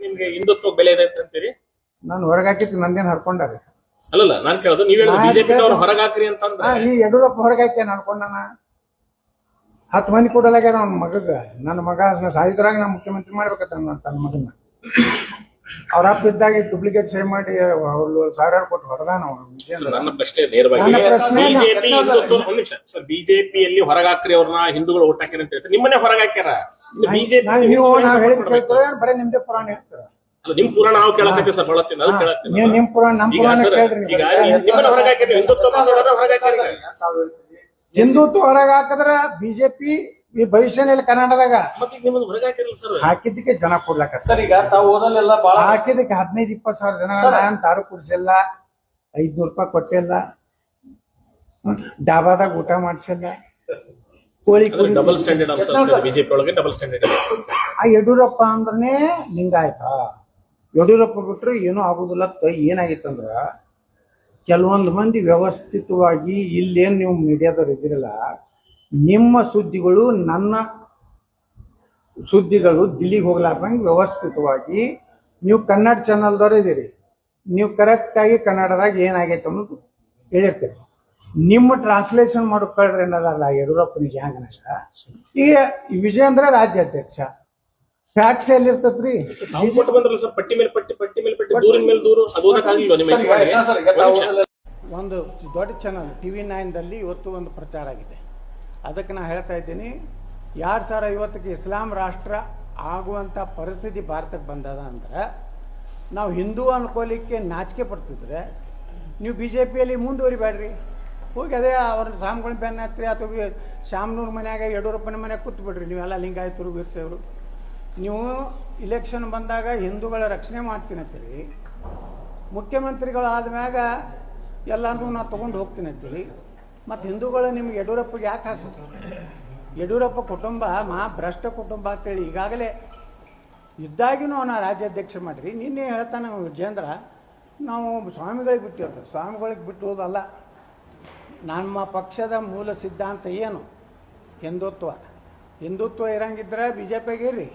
ನಿಮ್ಗೆ ಹಿಂದುತ್ವ ಬೆಲೆ ಇದೆ ಅಂತೀರಿ? ನಾನು ಹೊರಗಾಕಿತ್ತು ನಂದೇನು ಹರ್ಕೊಂಡಾರೆ. ಅಲ್ಲಲ್ಲ ನಾನ್ ಕೇಳೋದು ನೀವ್ ಹೇಳೋದು ಬಿಜೆಪಿ ಅವ್ರು ಹೊರಗಾಕ್ರಿ ಅಂತಂದ್ರೆ ಈ ಯಡಿಯೂರಪ್ಪ ಹೊರಗಾಕಿ ಅನ್ಕೊಂಡಾನ. 10 ಮಂದಿ ಕೊಡಲಾಗ್ಯಾರ ಅವ್ನ ಮಗಗ. ನನ್ನ ಮಗ ಸಾಯಿದ್ರಾಗ ನಾ ಮುಖ್ಯಮಂತ್ರಿ ಮಾಡ್ಬೇಕಂತ ತನ್ನ ಮಗನ. ಅವ್ರ ಅಪ್ಪ ಇದ್ದಾಗ ಡೂಪ್ಲಿಕೇಟ್ ಸಹಿ ಮಾಡಿ ಅವ್ರು 1000 ಕೊಟ್ಟು ಹೊರದಾನ. ನನ್ನ ಪ್ರಶ್ನೆ ನೇರವಾಗಿ ಬಿಜೆಪಿಯಲ್ಲಿ ಹೊರಗಾಕ್ರಿ ಅವ್ರನ್ನ ಹಿಂದೂಗಳು ಓಟ್ ಹಾಕ್ಯಾರ ಅಂತ ಹೇಳ್ತಾರೆ. ನಿಮ್ಮನ್ನೇ ಹೊರಗಾಕ್ಯಾರ ಬಿಜೆಪಿ. ನೀವು ನಾವ್ ಹೇಳಿದ್ ಕೇಳ್ತಾರೆ, ಬರೀ ನಿಮ್ದೇ ಪುರಾಣ ಹೇಳ್ತಾರ. ನಿಮ್ ಪುರಾಣ ನಾವು ಕೇಳಕತ್ತೀವಿ ಸರ್, ಬಳತ್ತೀನಿ ಅದು ಕೇಳತ್ತೀನಿ. ನೀವು ನಿಮ್ ಪುರಾಣ ನಮ್ಮ ಪುರಾಣ ಕೇಳಿದ್ರಿ. ಈಗ ನಿಮ್ಮನ್ನ ಹೊರಗಾಕ್ಯಾರ, ಹಿಂದುತ್ವ ಹೊರಗಾಕ್ಯಾರ. ಹಿಂದುತ್ವ ಹೊರಗೆ ಹಾಕಿದ್ರ ಬಿಜೆಪಿ ಈ ಭವಿಷ್ಯನಲ್ಲಿ ಕರ್ನಾಟಕದಾಗ ಹಾಕಿದ್ದಕ್ಕೆ ಜನ ಕೊಡ್ಲಕ್ಕ ಸರ್. ಈಗ ತಾವು ಓದಲ್ಲೆಲ್ಲ ಹಾಕಿದಕ್ಕೆ 15-20 ಸಾವಿರ ಜನ ತಾರು ಕುಡಿಸಿಲ್ಲ, 500 ರೂಪಾಯಿ ಕೊಟ್ಟಿಲ್ಲ, ಡಾಬಾದಾಗ ಊಟ ಮಾಡಿಸಿಲ್ಲ, ಕೋಳಿ ಡಬಲ್ ಸ್ಟ್ಯಾಂಡರ್ಡ್ ಬಿಜೆಪಿ ಒಳಗೆ ಡಬಲ್ ಸ್ಟ್ಯಾಂಡರ್ಡ್. ಆ ಯಡಿಯೂರಪ್ಪ ಅಂದ್ರೆ ಲಿಂಗಾಯತ. ಯಡಿಯೂರಪ್ಪ ಬಿಟ್ರೆ ಏನೂ ಆಗುದಿಲ್ಲ. ಏನಾಗಿತ್ತಂದ್ರ ಕೆಲವೊಂದು ಮಂದಿ ವ್ಯವಸ್ಥಿತವಾಗಿ ಇಲ್ಲೇನು ನೀವು ಮೀಡಿಯಾದವ್ರು ಇದಿರಲ್ಲ, ನಿಮ್ಮ ಸುದ್ದಿಗಳು ನನ್ನ ಸುದ್ದಿಗಳು ದಿಲ್ಲಿಗೆ ಹೋಗ್ಲಾರ್ದಂಗೆ ವ್ಯವಸ್ಥಿತವಾಗಿ ನೀವು ಕನ್ನಡ ಚಾನಲ್ದವ್ರು ಇದ್ದೀರಿ. ನೀವು ಕರೆಕ್ಟಾಗಿ ಕನ್ನಡದಾಗ ಏನಾಗೈತೆ ಅನ್ನೋದು ಹೇಳಿರ್ತೀರಿ. ನಿಮ್ಮ ಟ್ರಾನ್ಸ್ಲೇಷನ್ ಮಾಡೋ ಕಳ್ರಿ ಅನ್ನೋದಲ್ಲ ಯಡಿಯೂರಪ್ಪನಿಗೆ ಹ್ಯಾಂಗ ಅನಿಸ್ತ. ಈಗ ವಿಜಯೇಂದ್ರ ರಾಜ್ಯಾಧ್ಯಕ್ಷ, ಫ್ಯಾಕ್ಸ್ ಎಲ್ಲಿರ್ತತ್ರಿ? ಪಟ್ಟಿ ಮೇಲೆ ಪಟ್ಟಿ, ಪಟ್ಟಿ ಮೇಲೆ ಪಟ್ಟಿ, ದೂರಿನ ಮೇಲೆ ದೂರು. ಒಂದು ದೊಡ್ಡ ಚಾನಲ್ TV9ದಲ್ಲಿ ಇವತ್ತು ಒಂದು ಪ್ರಚಾರ ಆಗಿದೆ. ಅದಕ್ಕೆ ನಾ ಹೇಳ್ತಾ ಇದ್ದೀನಿ, 2050ಕ್ಕೆ ಇಸ್ಲಾಂ ರಾಷ್ಟ್ರ ಆಗುವಂಥ ಪರಿಸ್ಥಿತಿ ಭಾರತಕ್ಕೆ ಬಂದದ ಅಂದ್ರೆ ನಾವು ಹಿಂದೂ ಅನ್ಕೋಲಿಕ್ಕೆ ನಾಚಿಕೆ ಪಡ್ತಿದ್ರೆ ನೀವು BJPಯಲ್ಲಿ ಮುಂದುವರಿಬೇಡ್ರಿ. ಹೋಗಿ ಅದೇ ಅವ್ರ ಸ್ವಾಮಿಗಳ ಬೆನ್ನ ಹತ್ರಿ ಅಥವಾ ಶಾಮನೂರ್ ಮನ್ಯಾಗ ಯಡಿಯೂರಪ್ಪನ ಮನ್ಯಾಗ ಕೂತ್ ಬಿಡ್ರಿ. ನೀವೆಲ್ಲ ಲಿಂಗಾಯತರು ವೀರಶೈವರು. ನೀವು ಇಲೆಕ್ಷನ್ ಬಂದಾಗ ಹಿಂದೂಗಳ ರಕ್ಷಣೆ ಮಾಡ್ತೀನಂತೀರಿ, ಮುಖ್ಯಮಂತ್ರಿಗಳಾದ ಮ್ಯಾಗ ಎಲ್ಲರೂ ನಾ ತೊಗೊಂಡು ಹೋಗ್ತೀನಂತೀರಿ. ಮತ್ತು ಹಿಂದೂಗಳು ನಿಮ್ಗೆ ಯಡಿಯೂರಪ್ಪಗೆ ಯಾಕೆ ಹಾಕ್ಬೇಕು? ಯಡಿಯೂರಪ್ಪ ಕುಟುಂಬ ಭ್ರಷ್ಟ ಕುಟುಂಬ ಅಂತೇಳಿ ಈಗಾಗಲೇ ಇದ್ದಾಗಿನೂ ಅವನ ರಾಜ್ಯಾಧ್ಯಕ್ಷ ಮಾಡಿರಿ. ನಿನ್ನೆ ಹೇಳ್ತಾನೆ ವಿಜೇಂದ್ರ, ನಾವು ಸ್ವಾಮಿಗಳಿಗೆ ಬಿಟ್ಟಿರ್ತೀವಿ. ಸ್ವಾಮಿಗಳಿಗೆ ಬಿಟ್ಟುವುದಲ್ಲ, ನಮ್ಮ ಪಕ್ಷದ ಮೂಲ ಸಿದ್ಧಾಂತ ಏನು? ಹಿಂದುತ್ವ ಇರಂಗಿದ್ರೆ BJPಗೆ ಇರ್ರಿ.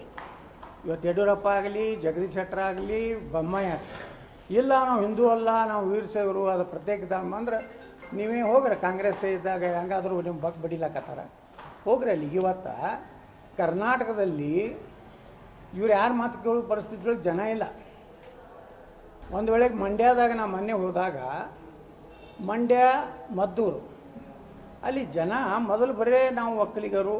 ಇವತ್ತು ಯಡಿಯೂರಪ್ಪ ಆಗಲಿ, ಜಗದೀಶ್ ಶೆಟ್ಟರ್ ಆಗಲಿ, ಬೊಮ್ಮಾಯಿ ಆಗಲಿ, ಇಲ್ಲ ನಾವು ಹಿಂದೂ ಅಲ್ಲ, ನಾವು ವೀರಶೈವರು, ಅದು ಪ್ರತ್ಯೇಕ ಧರ್ಮ ಅಂದ್ರೆ ನೀವೇ ಹೋಗ್ರಿ. ಕಾಂಗ್ರೆಸ್ ಇದ್ದಾಗ ಹೆಂಗಾದರೂ ನಿಮ್ಮ ಬಗ್ಗೆ ಬಡಿಲಾಕತ್ತಾರ, ಹೋಗ್ರಿ ಅಲ್ಲಿ. ಇವತ್ತು ಕರ್ನಾಟಕದಲ್ಲಿ ಇವ್ರು ಯಾರು ಮಾತು ಕೇಳೋ ಪರಿಸ್ಥಿತಿಗಳು ಜನ ಇಲ್ಲ. ಒಂದು ವೇಳೆಗೆ ಮಂಡ್ಯದಾಗ ನಾ ಮೊನ್ನೆ ಹೋದಾಗ, ಮಂಡ್ಯ ಮದ್ದೂರು ಅಲ್ಲಿ ಜನ ಮೊದಲು ಬರೇ ನಾವು ಒಕ್ಕಲಿಗರು